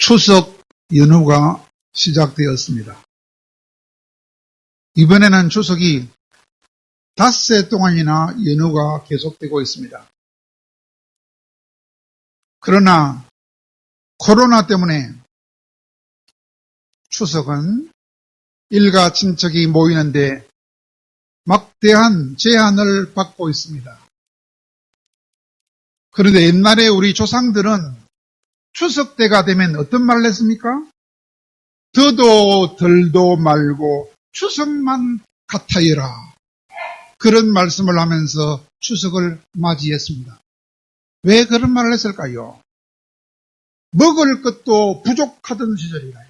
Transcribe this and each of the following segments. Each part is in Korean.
추석 연휴가 시작되었습니다. 이번에는 추석이 닷새 동안이나 연휴가 계속되고 있습니다. 그러나 코로나 때문에 추석은 일가 친척이 모이는데 막대한 제한을 받고 있습니다. 그런데 옛날에 우리 조상들은 추석 때가 되면 어떤 말을 했습니까? 더도 덜도 말고 추석만 같아여라. 그런 말씀을 하면서 추석을 맞이했습니다. 왜 그런 말을 했을까요? 먹을 것도 부족하던 시절이라.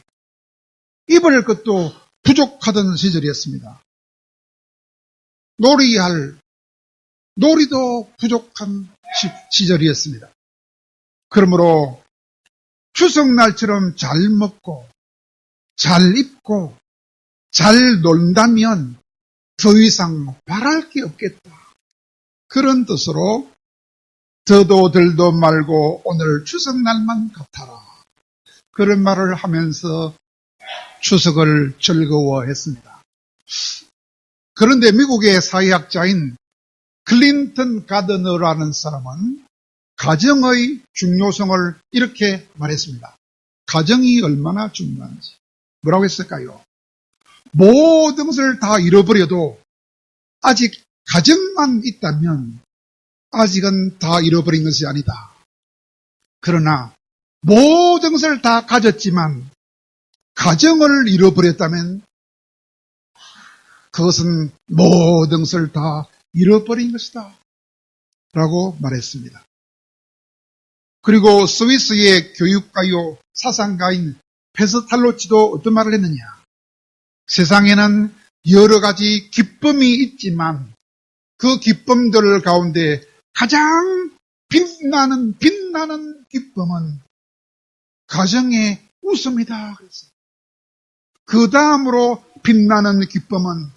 입을 것도 부족하던 시절이었습니다. 놀이도 부족한 시절이었습니다. 그러므로 추석날처럼 잘 먹고 잘 입고 잘 논다면 더 이상 바랄 게 없겠다. 그런 뜻으로 더도 덜도 말고 오늘 추석날만 같아라. 그런 말을 하면서 추석을 즐거워했습니다. 그런데 미국의 사회학자인 클린턴 가드너라는 사람은 가정의 중요성을 이렇게 말했습니다. 가정이 얼마나 중요한지. 뭐라고 했을까요? 모든 것을 다 잃어버려도 아직 가정만 있다면 아직은 다 잃어버린 것이 아니다. 그러나 모든 것을 다 가졌지만 가정을 잃어버렸다면 그것은 모든 것을 다 잃어버린 것이다. 라고 말했습니다. 그리고 스위스의 교육가요 사상가인 페스탈로치도 어떤 말을 했느냐. 세상에는 여러 가지 기쁨이 있지만 그 기쁨들 가운데 가장 빛나는 기쁨은 가정의 웃음이다. 그랬어요. 그 다음으로 빛나는 기쁨은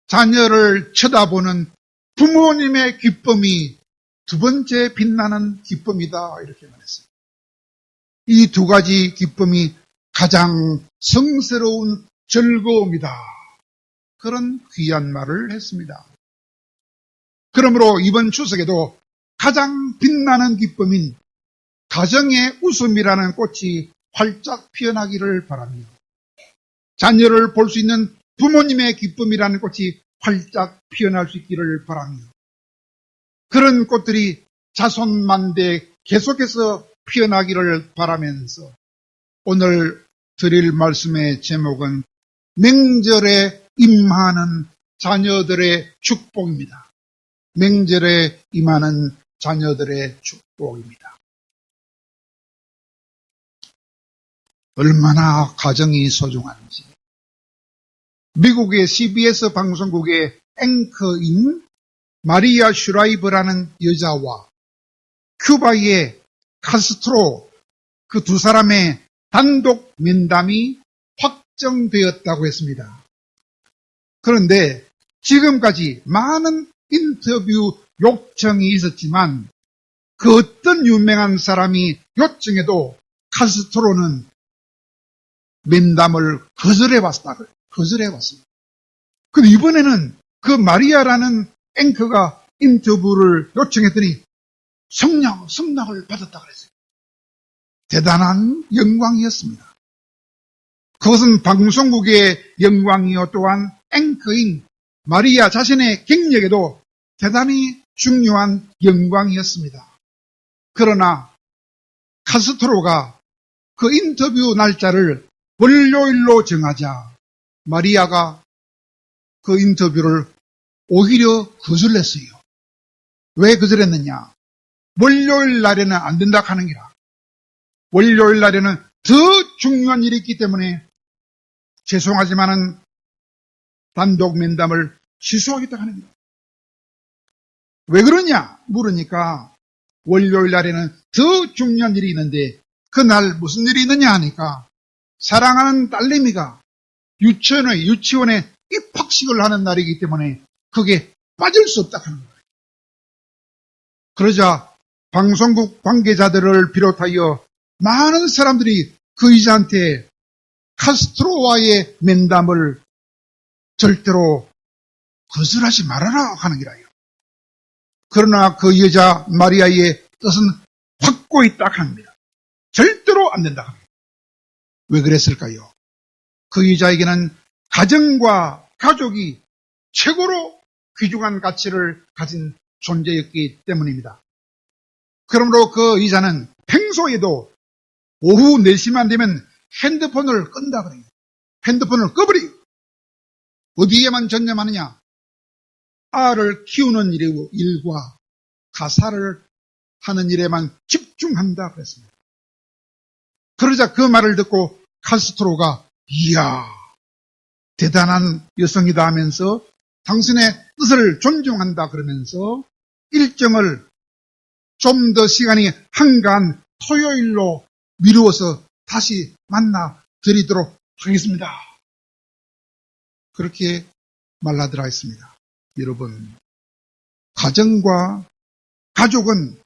자녀를 쳐다보는 부모님의 기쁨이 두 번째 빛나는 기쁨이다. 이렇게 말했어요. 이 두 가지 기쁨이 가장 성스러운 즐거움이다. 그런 귀한 말을 했습니다. 그러므로 이번 추석에도 가장 빛나는 기쁨인 가정의 웃음이라는 꽃이 활짝 피어나기를 바라며 자녀를 볼 수 있는 부모님의 기쁨이라는 꽃이 활짝 피어날 수 있기를 바라며 그런 꽃들이 자손만대 계속해서 피어나기를 바라면서 오늘 드릴 말씀의 제목은 명절에 임하는 자녀들의 축복입니다. 명절에 임하는 자녀들의 축복입니다. 얼마나 가정이 소중한지. 미국의 CBS 방송국의 앵커인 마리아 슈라이버라는 여자와 큐바의 카스트로 그 두 사람의 단독 면담이 확정되었다고 했습니다. 그런데 지금까지 많은 인터뷰 요청이 있었지만 그 어떤 유명한 사람이 요청해도 카스트로는 면담을 거절해봤습니다. 근데 이번에는 그 마리아라는 앵커가 인터뷰를 요청했더니 승낙을 받았다 그랬어요. 대단한 영광이었습니다. 그것은 방송국의 영광이요 또한 앵커인 마리아 자신의 경력에도 대단히 중요한 영광이었습니다. 그러나 카스트로가 그 인터뷰 날짜를 월요일로 정하자 마리아가 그 인터뷰를 오히려 거절했어요. 왜 거절했느냐? 월요일 날에는 안 된다 하는 기라. 월요일 날에는 더 중요한 일이 있기 때문에 죄송하지만은 단독 면담을 취소하겠다 하는 기라. 왜 그러냐? 물으니까 월요일 날에는 더 중요한 일이 있는데 그날 무슨 일이 있느냐 하니까 사랑하는 딸내미가 유치원에 입학식을 하는 날이기 때문에 그게 빠질 수 없다 하는 거예요. 그러자 방송국 관계자들을 비롯하여 많은 사람들이 그 여자한테 카스트로와의 면담을 절대로 거절하지 말아라 하는 기라요. 그러나 그 여자 마리아의 뜻은 확고히 딱 합니다. 절대로 안 된다. 왜 그랬을까요? 그 여자에게는 가정과 가족이 최고로 귀중한 가치를 가진 존재였기 때문입니다. 그러므로 그 여자는 평소에도 오후 4시만 되면 핸드폰을 끈다 그래요. 핸드폰을 꺼버리고 어디에만 전념하느냐? 아를 키우는 일과 가사를 하는 일에만 집중한다 그랬습니다. 그러자 그 말을 듣고 카스트로가 이야 대단한 여성이다 하면서 당신의 뜻을 존중한다 그러면서 일정을 좀 더 시간이 한가한 토요일로 미루어서 다시 만나 드리도록 하겠습니다. 그렇게 말하더라 했습니다. 여러분, 가정과 가족은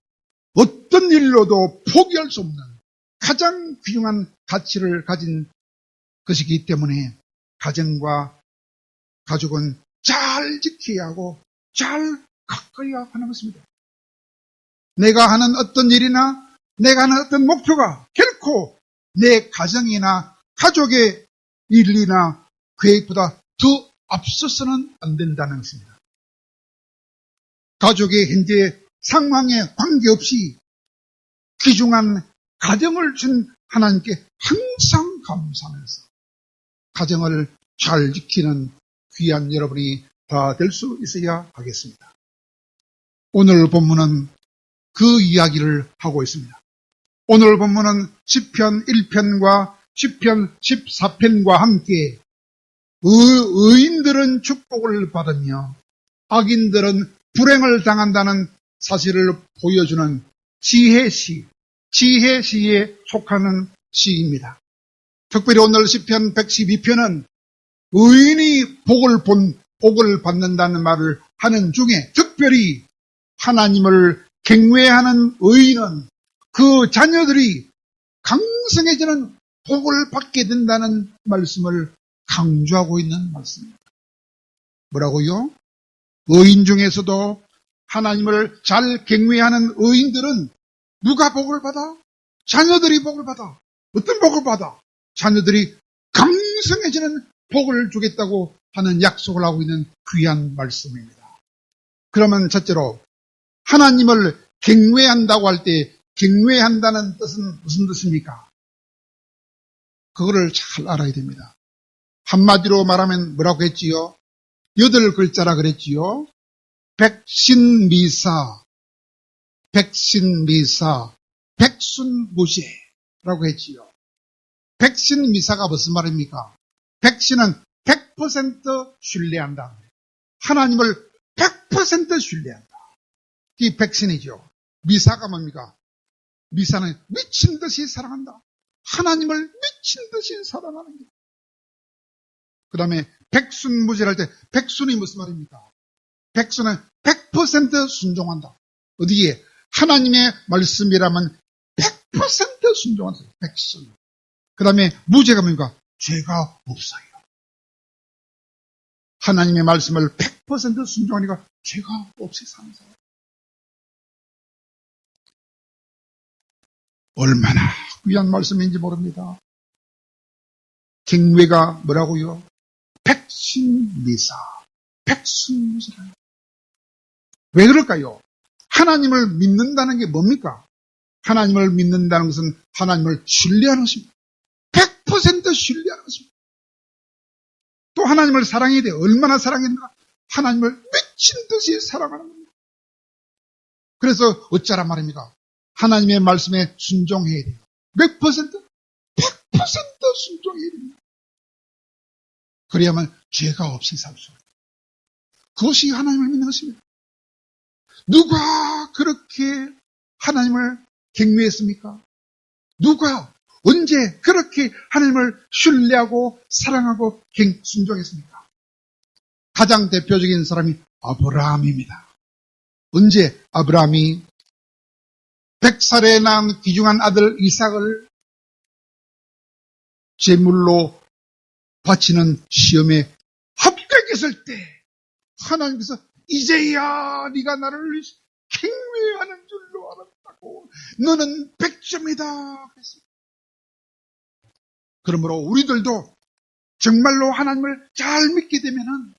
어떤 일로도 포기할 수 없는 가장 귀중한 가치를 가진 것이기 때문에 가정과 가족은 잘 지켜야 하고 잘 가까이야 하는 것입니다. 내가 하는 어떤 일이나 내가 하는 어떤 목표가 결코 내 가정이나 가족의 일이나 계획보다 더 앞서서는 안 된다는 것입니다. 가족의 현재 상황에 관계없이 귀중한 가정을 준 하나님께 항상 감사하면서 가정을 잘 지키는 귀한 여러분이 다 될 수 있어야 하겠습니다. 오늘 본문은 그 이야기를 하고 있습니다. 오늘 본문은 시편 1편과 시편 14편과 함께 의인들은 축복을 받으며 악인들은 불행을 당한다는 사실을 보여주는 지혜시에 속하는 시입니다. 특별히 오늘 시편 112편은 의인이 복을 받는다는 말을 하는 중에 특별히 하나님을 경외하는 의인은 그 자녀들이 강성해지는 복을 받게 된다는 말씀을 강조하고 있는 말씀입니다. 뭐라고요? 의인 중에서도 하나님을 잘 경외하는 의인들은 누가 복을 받아? 자녀들이 복을 받아. 어떤 복을 받아? 자녀들이 강성해지는 복을 주겠다고 하는 약속을 하고 있는 귀한 말씀입니다. 그러면 첫째로 하나님을 경외한다고 할 때 경외한다는 뜻은 무슨 뜻입니까? 그거를 잘 알아야 됩니다. 한마디로 말하면 뭐라고 했지요? 8글자라 그랬지요. 백신미사, 백순무죄라고 했지요. 백신미사가 무슨 말입니까? 백신은 100% 신뢰한다. 하나님을 100% 신뢰한다. 이 백신이죠. 미사가 뭡니까? 미사는 미친 듯이 사랑한다. 하나님을 미친 듯이 사랑하는 것. 그 다음에 백순무죄할 때 백순이 무슨 말입니까? 백순은 100% 순종한다. 어디에? 하나님의 말씀이라면 100% 순종한다. 백순. 그 다음에 무죄가 뭡니까? 죄가 없어요. 하나님의 말씀을 100% 순종하니까 죄가 없이 사는 사람. 얼마나 귀한 말씀인지 모릅니다. 경외가 뭐라고요? 백신미사, 백순무죄라. 왜 그럴까요? 하나님을 믿는다는 게 뭡니까? 하나님을 믿는다는 것은 하나님을 신뢰하는 것입니다. 100% 신뢰하는 것입니다. 또 하나님을 사랑해야 돼요. 얼마나 사랑했는가? 하나님을 미친 듯이 사랑하는 겁니다. 그래서 어쩌란 말입니까? 하나님의 말씀에 순종해야 돼요. 몇 퍼센트? 100% 순종해야 됩니다. 그래야만 죄가 없이 살 수 있어요. 그것이 하나님을 믿는 것입니다. 누가 그렇게 하나님을 경외했습니까? 누가 언제 그렇게 하나님을 신뢰하고 사랑하고 순종했습니까? 가장 대표적인 사람이 아브라함입니다. 언제 아브라함이 100살에 낳은 귀중한 아들 이삭을 제물로 바치는 시험에 합격했을 때 하나님께서 이제야 네가 나를 경외하는 줄로 알았다고, 너는 100점이다 그랬습니다. 그러므로 우리들도 정말로 하나님을 잘 믿게 되면은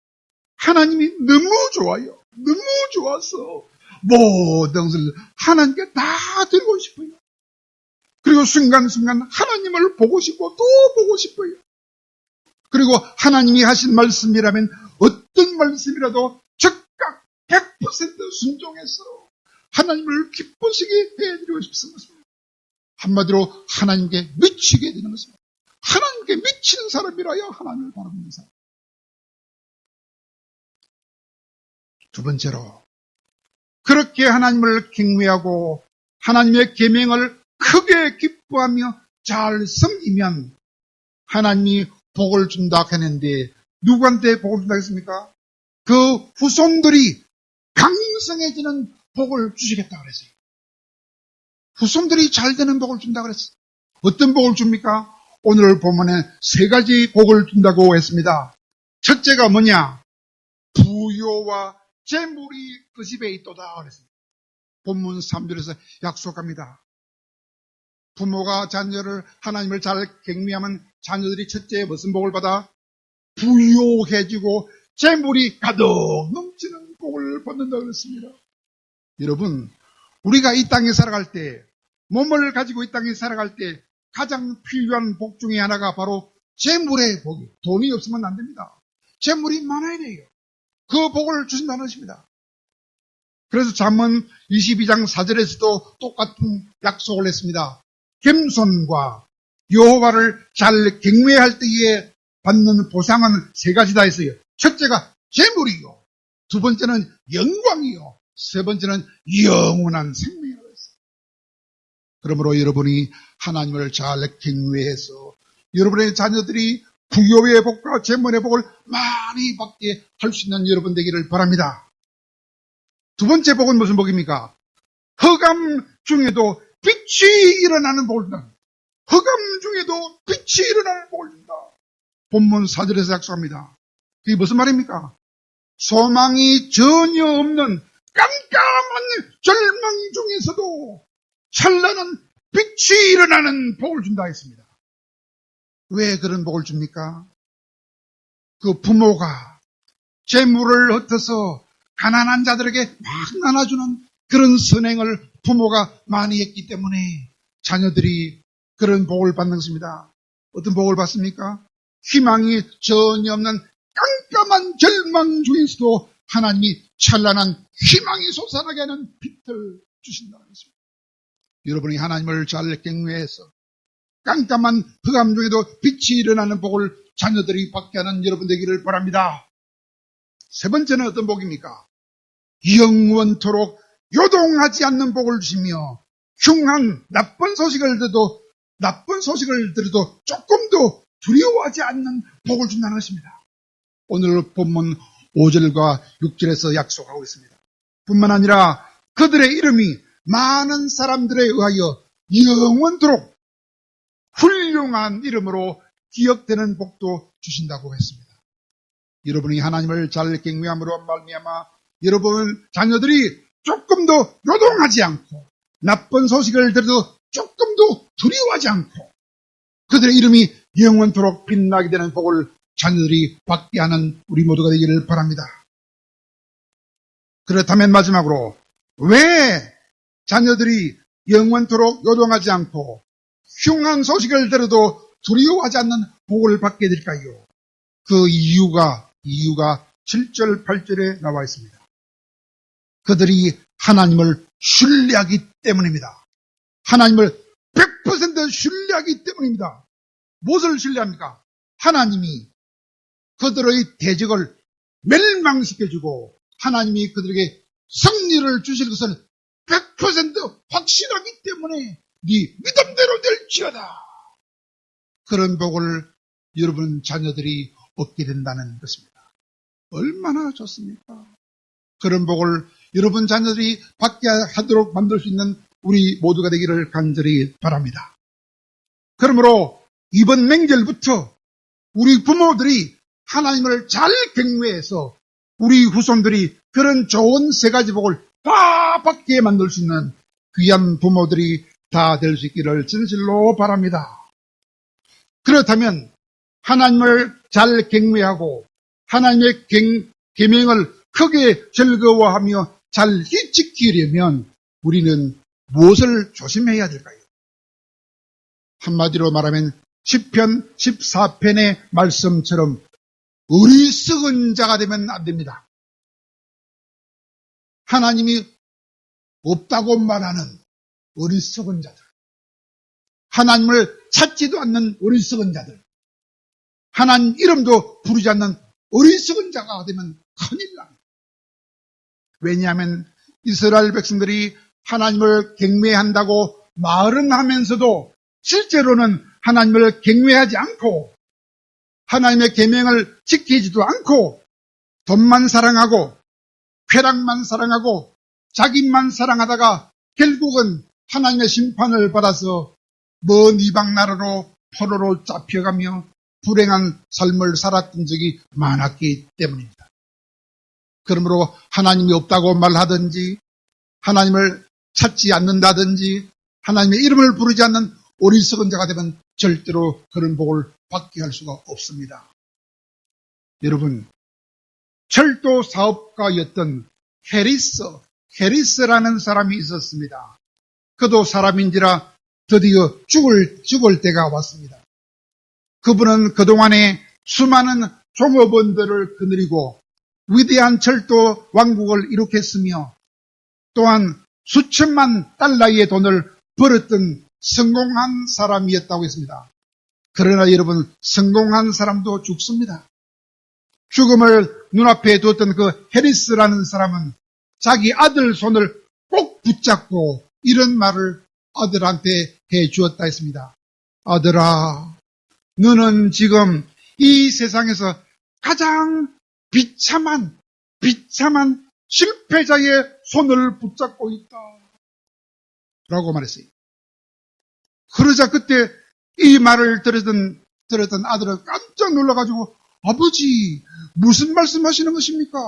하나님이 너무 좋아요. 너무 좋아서 모든 것을 하나님께 다 드리고 싶어요. 그리고 순간순간 하나님을 보고 싶고 또 보고 싶어요. 그리고 하나님이 하신 말씀이라면 어떤 말씀이라도 즉각 100% 순종해서 하나님을 기쁘시게 해드리고 싶습니다. 한마디로 하나님께 미치게 되는 것입니다. 하나님께 미치는 사람이라야 하나님을 바라보는 사람. 두 번째로, 그렇게 하나님을 경외하고 하나님의 계명을 크게 기뻐하며 잘 섬기면 하나님이 복을 준다 했는데 누구한테 복을 준다 했습니까? 그 후손들이 강성해지는 복을 주시겠다 그랬어요. 후손들이 잘 되는 복을 준다 그랬어요. 어떤 복을 줍니까? 오늘 본문에 세 가지 복을 준다고 했습니다. 첫째가 뭐냐? 부요와 재물이 그 집에 있도다 그랬습니다. 본문 3절에서 약속합니다. 부모가 자녀를 하나님을 잘 경외하면 자녀들이 첫째 무슨 복을 받아? 부요해지고 재물이 가득 넘치는 복을 받는다고 그랬습니다. 여러분, 우리가 이 땅에 살아갈 때, 몸을 가지고 이 땅에 살아갈 때 가장 필요한 복 중에 하나가 바로 재물의 복이, 돈이 없으면 안 됩니다. 재물이 많아야 돼요. 그 복을 주신다는 것입니다. 그래서 잠언 22장 4절에서도 똑같은 약속을 했습니다. 겸손과 여호와를 잘 경외할 때에 받는 보상은 세 가지다 했어요. 첫째가 재물이요, 두 번째는 영광이요, 세 번째는 영원한 생명이라고 했어요. 그러므로 여러분이 하나님을 잘 경외해서 여러분의 자녀들이 부요의 복과 재물의 복을 많이 받게 할 수 있는 여러분 되기를 바랍니다. 두 번째 복은 무슨 복입니까? 흑암 중에도 빛이 일어나는 복을 준다. 흑암 중에도 빛이 일어나는 복을 준다. 본문 4절에서 약속합니다. 그게 무슨 말입니까? 소망이 전혀 없는 깜깜한 절망 중에서도 찬란한 빛이 일어나는 복을 준다 했습니다. 왜 그런 복을 줍니까? 그 부모가 재물을 흩어서 가난한 자들에게 막 나눠주는 그런 선행을 부모가 많이 했기 때문에 자녀들이 그런 복을 받는 것입니다. 어떤 복을 받습니까? 희망이 전혀 없는 깜깜한 절망 중에서도 하나님이 찬란한 희망이 솟아나게 하는 빛을 주신다는 것입니다. 여러분이 하나님을 잘 경외해서 깜깜한 흑암 중에도 빛이 일어나는 복을 자녀들이 받게 하는 여러분 되기를 바랍니다. 세 번째는 어떤 복입니까? 영원토록 요동하지 않는 복을 주시며 흉한 나쁜 소식을 들어도 조금도 두려워하지 않는 복을 준다는 것입니다. 오늘 본문 5절과 6절에서 약속하고 있습니다. 뿐만 아니라 그들의 이름이 많은 사람들에 의하여 영원토록 훌륭한 이름으로 기억되는 복도 주신다고 했습니다. 여러분이 하나님을 잘 경외함으로 말미암아 여러분 자녀들이 조금도 요동하지 않고 나쁜 소식을 들어도 조금도 두려워하지 않고 그들의 이름이 영원토록 빛나게 되는 복을 자녀들이 받게 하는 우리 모두가 되기를 바랍니다. 그렇다면 마지막으로 왜 자녀들이 영원토록 요동하지 않고 흉한 소식을 들어도 두려워하지 않는 복을 받게 될까요? 그 이유가 7절, 8절에 나와 있습니다. 그들이 하나님을 신뢰하기 때문입니다. 하나님을 100% 신뢰하기 때문입니다. 무엇을 신뢰합니까? 하나님이 그들의 대적을 멸망시켜주고 하나님이 그들에게 승리를 주실 것을 100% 확신하기 때문에 네 믿음대로 될지어다. 그런 복을 여러분 자녀들이 얻게 된다는 것입니다. 얼마나 좋습니까? 그런 복을 여러분 자녀들이 받게 하도록 만들 수 있는 우리 모두가 되기를 간절히 바랍니다. 그러므로 이번 명절부터 우리 부모들이 하나님을 잘 경외해서 우리 후손들이 그런 좋은 세 가지 복을 다 받게 만들 수 있는 귀한 부모들이 다 될 수 있기를 진실로 바랍니다. 그렇다면 하나님을 잘 경외하고 하나님의 계명을 크게 즐거워하며 잘 지키려면 우리는 무엇을 조심해야 될까요? 한마디로 말하면 시편 14편의 말씀처럼 어리석은 자가 되면 안 됩니다. 하나님이 없다고 말하는 어리석은 자들, 하나님을 찾지도 않는 어리석은 자들, 하나님 이름도 부르지 않는 어리석은 자가 되면 큰일 납니다. 왜냐하면 이스라엘 백성들이 하나님을 경외한다고 말은 하면서도 실제로는 하나님을 경외하지 않고 하나님의 계명을 지키지도 않고 돈만 사랑하고 쾌락만 사랑하고 자기만 사랑하다가 결국은 하나님의 심판을 받아서 먼 이방 나라로 포로로 잡혀가며 불행한 삶을 살았던 적이 많았기 때문입니다. 그러므로 하나님이 없다고 말하든지 하나님을 찾지 않는다든지 하나님의 이름을 부르지 않는 어리석은 자가 되면 절대로 그런 복을 받게 할 수가 없습니다. 여러분, 철도 사업가였던 헤리스라는 사람이 있었습니다. 그도 사람인지라 드디어 죽을 때가 왔습니다. 그분은 그동안에 수많은 종업원들을 거느리고 위대한 철도 왕국을 일으켰으며 또한 수천만 달러의 돈을 벌었던 성공한 사람이었다고 했습니다. 그러나 여러분, 성공한 사람도 죽습니다. 죽음을 눈앞에 두었던 그 헤리스라는 사람은 자기 아들 손을 꼭 붙잡고 이런 말을 아들한테 해 주었다 했습니다. 아들아, 너는 지금 이 세상에서 가장 비참한 실패자의 손을 붙잡고 있다. 라고 말했어요. 그러자 그때 이 말을 들었던 아들은 깜짝 놀라가지고 아버지, 무슨 말씀하시는 것입니까?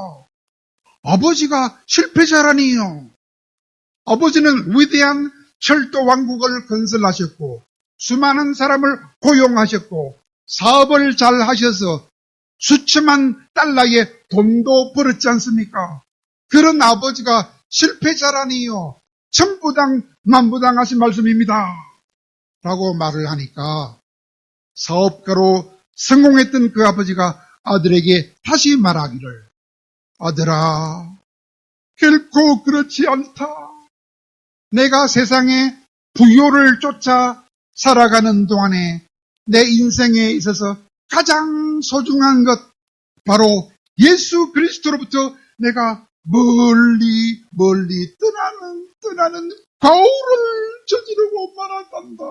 아버지가 실패자라니요. 아버지는 위대한 철도 왕국을 건설하셨고 수많은 사람을 고용하셨고 사업을 잘 하셔서 수천만 달러의 돈도 벌었지 않습니까? 그런 아버지가 실패자라니요. 천부당 만부당 하신 말씀입니다. 라고 말을 하니까 사업가로 성공했던 그 아버지가 아들에게 다시 말하기를, 아들아, 결코 그렇지 않다. 내가 세상에 부요를 쫓아 살아가는 동안에 내 인생에 있어서 가장 소중한 것, 바로 예수 그리스도로부터 내가 멀리 떠나는 과오를 저지르고 말았단다.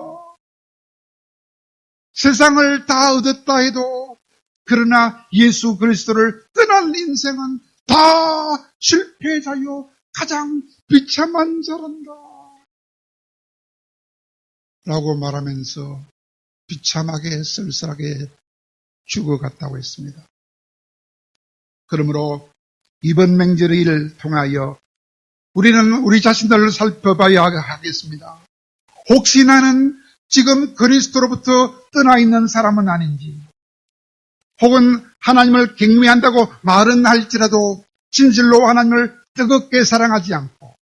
세상을 다 얻었다 해도 그러나 예수 그리스도를 떠난 인생은 다 실패자요, 가장 비참한 자란다. 라고 말하면서 비참하게 쓸쓸하게 죽어갔다고 했습니다. 그러므로 이번 명절을 통하여 우리는 우리 자신들을 살펴봐야 하겠습니다. 혹시 나는 지금 그리스도로부터 떠나 있는 사람은 아닌지, 혹은 하나님을 경외한다고 말은 할지라도 진실로 하나님을 뜨겁게 사랑하지 않고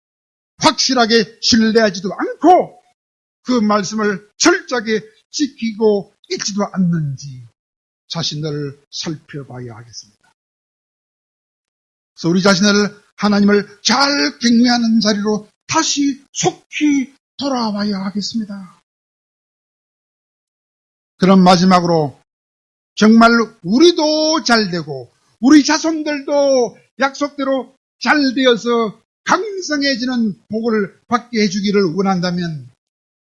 확실하게 신뢰하지도 않고 그 말씀을 철저하게 지키고 있지도 않는지 자신을 살펴봐야 하겠습니다. 그래서 우리 자신을 하나님을 잘 경외하는 자리로 다시 속히 돌아와야 하겠습니다. 그럼 마지막으로 정말 우리도 잘 되고 우리 자손들도 약속대로 잘 되어서 강성해지는 복을 받게 해주기를 원한다면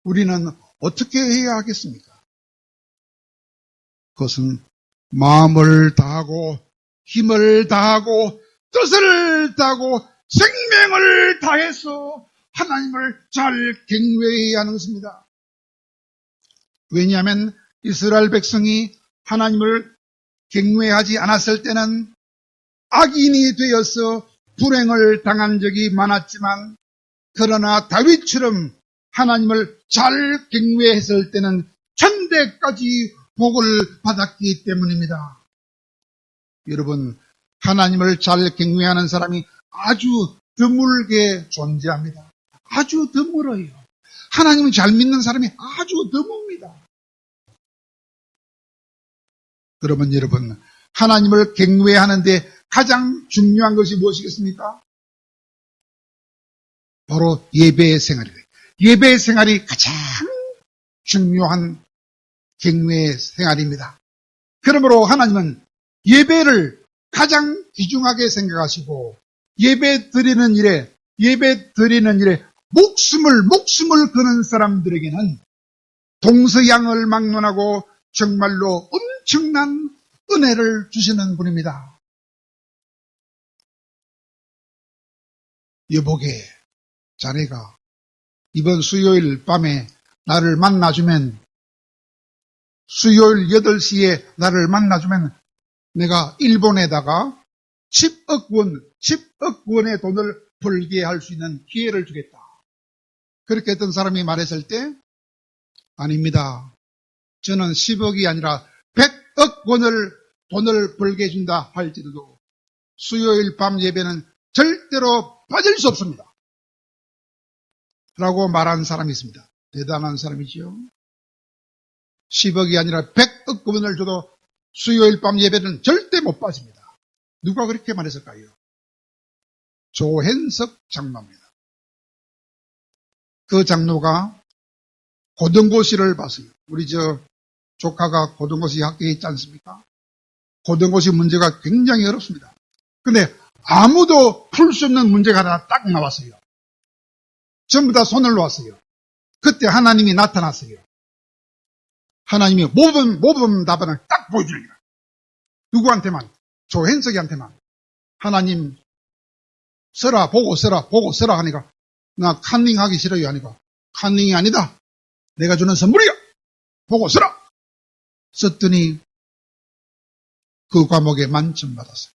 우리는 어떻게 해야 하겠습니까? 그것은 마음을 다하고 힘을 다하고 뜻을 다하고 생명을 다해서 하나님을 잘 경외해야 하는 것입니다. 왜냐하면 이스라엘 백성이 하나님을 경외하지 않았을 때는 악인이 되어서 불행을 당한 적이 많았지만, 그러나 다윗처럼 하나님을 잘 경외했을 때는 천대까지 복을 받았기 때문입니다. 여러분, 하나님을 잘 경외하는 사람이 아주 드물게 존재합니다. 아주 드물어요. 하나님을 잘 믿는 사람이 아주 드뭅니다. 그러면 여러분, 하나님을 경외하는데 가장 중요한 것이 무엇이겠습니까? 바로 예배의 생활이에요. 예배의 생활이 가장 중요한 경외의 생활입니다. 그러므로 하나님은 예배를 가장 귀중하게 생각하시고, 예배 드리는 일에 목숨을 거는 사람들에게는 동서양을 막론하고 정말로 엄청난 은혜를 주시는 분입니다. 여보게, 자네가 이번 수요일 밤에 나를 만나주면, 수요일 8시에 나를 만나주면 내가 일본에다가 10억 원의 돈을 벌게 할 수 있는 기회를 주겠다. 그렇게 했던 사람이 말했을 때, 아닙니다. 저는 10억이 아니라 100억 원을 돈을 벌게 해준다 할지라도 수요일 밤 예배는 절대로 빠질 수 없습니다. 라고 말한 사람이 있습니다. 대단한 사람이지요. 10억이 아니라 100억 원을 줘도 수요일 밤 예배는 절대 못 빠집니다. 누가 그렇게 말했을까요? 조hen석 장로입니다. 그 장로가 고등고시를 봤어요. 우리 조카가 고등고시 학교에 있지 않습니까? 고등고시 문제가 굉장히 어렵습니다. 근데 아무도 풀 수 없는 문제가 하나 딱 나왔어요. 전부 다 손을 놓았어요. 그때 하나님이 나타났어요. 하나님이 모든 답안을 딱 보여주는 거예요. 누구한테만? 조hen석이한테만. 하나님, 보고 써라 하니까, 나 칸닝하기 싫어요 하니까, 칸닝이 아니다. 내가 주는 선물이야. 보고 써라. 썼더니 그 과목에 만점 받았어요.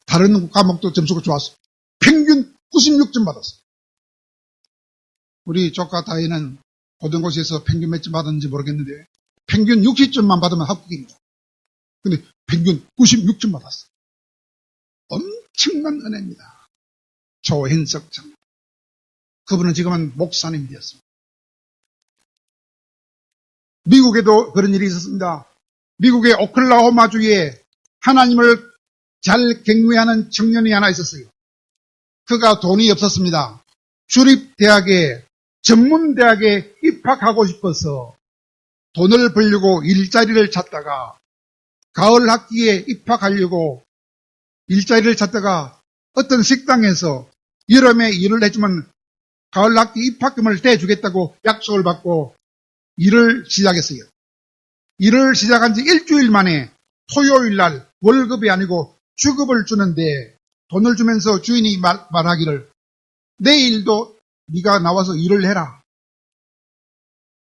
다른 과목도 점수가 좋았어요. 평균 96점 받았어요. 우리 조카 다이는 고등고시에서 평균 몇 점 받았는지 모르겠는데 평균 60점만 받으면 합격입니다. 근데 평균 96점 받았어요. 엄청난 은혜입니다. 조hen석 장로. 그분은 지금은 목사님이 되었습니다. 미국에도 그런 일이 있었습니다. 미국의 오클라호마주에 하나님을 잘 경외하는 청년이 하나 있었어요. 그가 돈이 없었습니다. 주립대학에, 전문대학에 입학하고 싶어서 돈을 벌려고 일자리를 찾다가, 가을 학기에 입학하려고 일자리를 찾다가 어떤 식당에서 여름에 일을 해주면 가을 학기 입학금을 떼주겠다고 약속을 받고 일을 시작했어요. 일을 시작한 지 일주일 만에 토요일 날 월급이 아니고 주급을 주는데, 돈을 주면서 주인이 말하기를, 내일도 네가 나와서 일을 해라.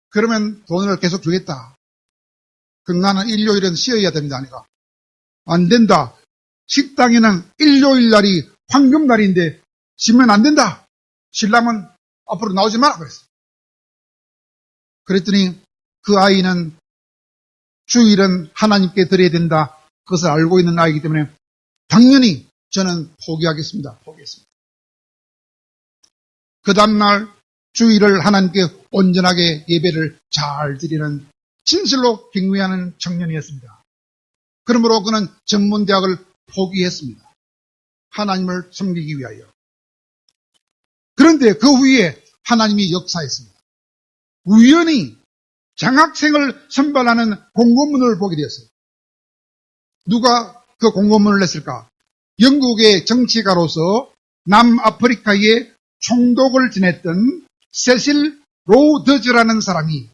그러면 돈을 계속 주겠다. 그럼 나는 일요일은 쉬어야 됩니다. 하니까, 안 된다. 식당에는 일요일 날이 황금날인데 쉬면 안 된다. 신랑은 앞으로 나오지 마라 그랬어요. 그랬더니 그 아이는 주일은 하나님께 드려야 된다. 그것을 알고 있는 아이이기 때문에 당연히 저는 포기하겠습니다. 그 다음날 주일을 하나님께 온전하게 예배를 잘 드리는 진실로 경외하는 청년이었습니다. 그러므로 그는 전문대학을 포기했습니다. 하나님을 섬기기 위하여. 그런데 그 후에 하나님이 역사했습니다. 우연히 장학생을 선발하는 공고문을 보게 되었어요. 누가 그 공고문을 냈을까? 영국의 정치가로서 남아프리카에 총독을 지냈던 세실 로더즈라는 사람이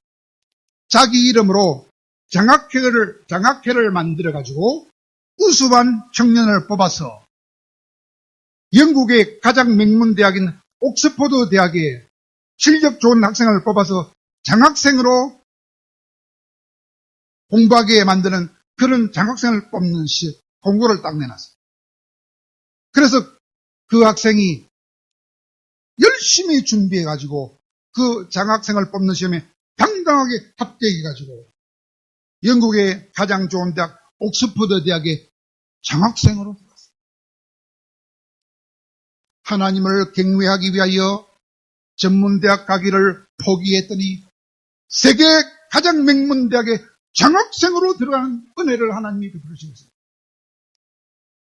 자기 이름으로 장학회를 만들어가지고 우수한 청년을 뽑아서 영국의 가장 명문 대학인 옥스퍼드 대학에 실력 좋은 학생을 뽑아서 장학생으로 공부하게 만드는 그런 장학생을 뽑는 공고를 딱 내놨어요. 그래서 그 학생이 열심히 준비해가지고 그 장학생을 뽑는 시험에 당당하게 합격해가지고 영국의 가장 좋은 대학 옥스퍼드 대학에 장학생으로 들어갔어요. 하나님을 경외하기 위하여 전문대학 가기를 포기했더니 세계 가장 명문대학에 장학생으로 들어가는 은혜를 하나님이 베풀으신 것입니다.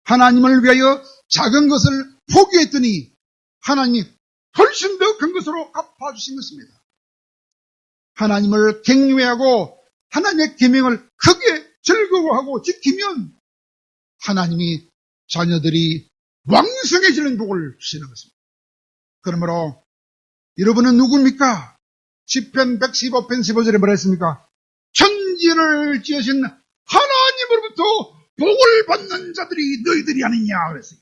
하나님을 위하여 작은 것을 포기했더니 하나님이 훨씬 더 큰 것으로 갚아주신 것입니다. 하나님을 경외하고 하나님의 계명을 크게 즐거워하고 지키면 하나님이 자녀들이 왕성해지는 복을 주시는 것입니다. 그러므로 여러분은 누굽니까? 시편 115편 15절에 뭐라 했습니까? 천지를 지으신 하나님으로부터 복을 받는 자들이 너희들이 아니냐 그랬어요.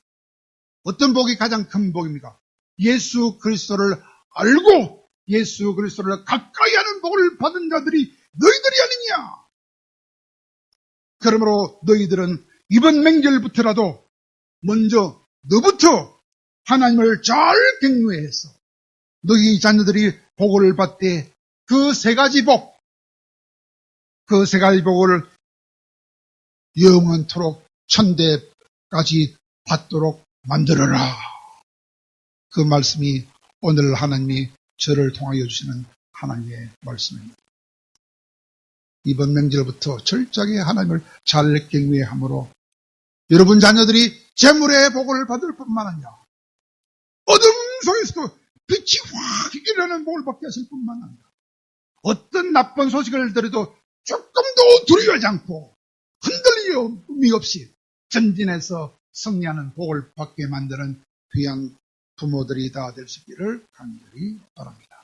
어떤 복이 가장 큰 복입니까? 예수 그리스도를 알고 예수 그리스도를 가까이 하는 복을 받은 자들이 너희들이 아니냐. 그러므로 너희들은 이번 명절부터라도 먼저 너부터 하나님을 잘 경외해서 너희 자녀들이 복을 받되 그 세 가지 복, 그 세 가지 복을 영원토록 천대까지 받도록 만들어라. 그 말씀이 오늘 하나님이 저를 통하여 주시는 하나님의 말씀입니다. 이번 명절부터 철저하게 하나님을 잘 경외함으로 여러분 자녀들이 재물의 복을 받을 뿐만 아니라 어둠 속에서도 빛이 확 일어나는 복을 받게 하실 뿐만 아니라 어떤 나쁜 소식을 들어도 조금도 두려워하지 않고 흔들림이 없이 전진해서 승리하는 복을 받게 만드는 귀한 부모들이 다 될 수 있기를 간절히 바랍니다.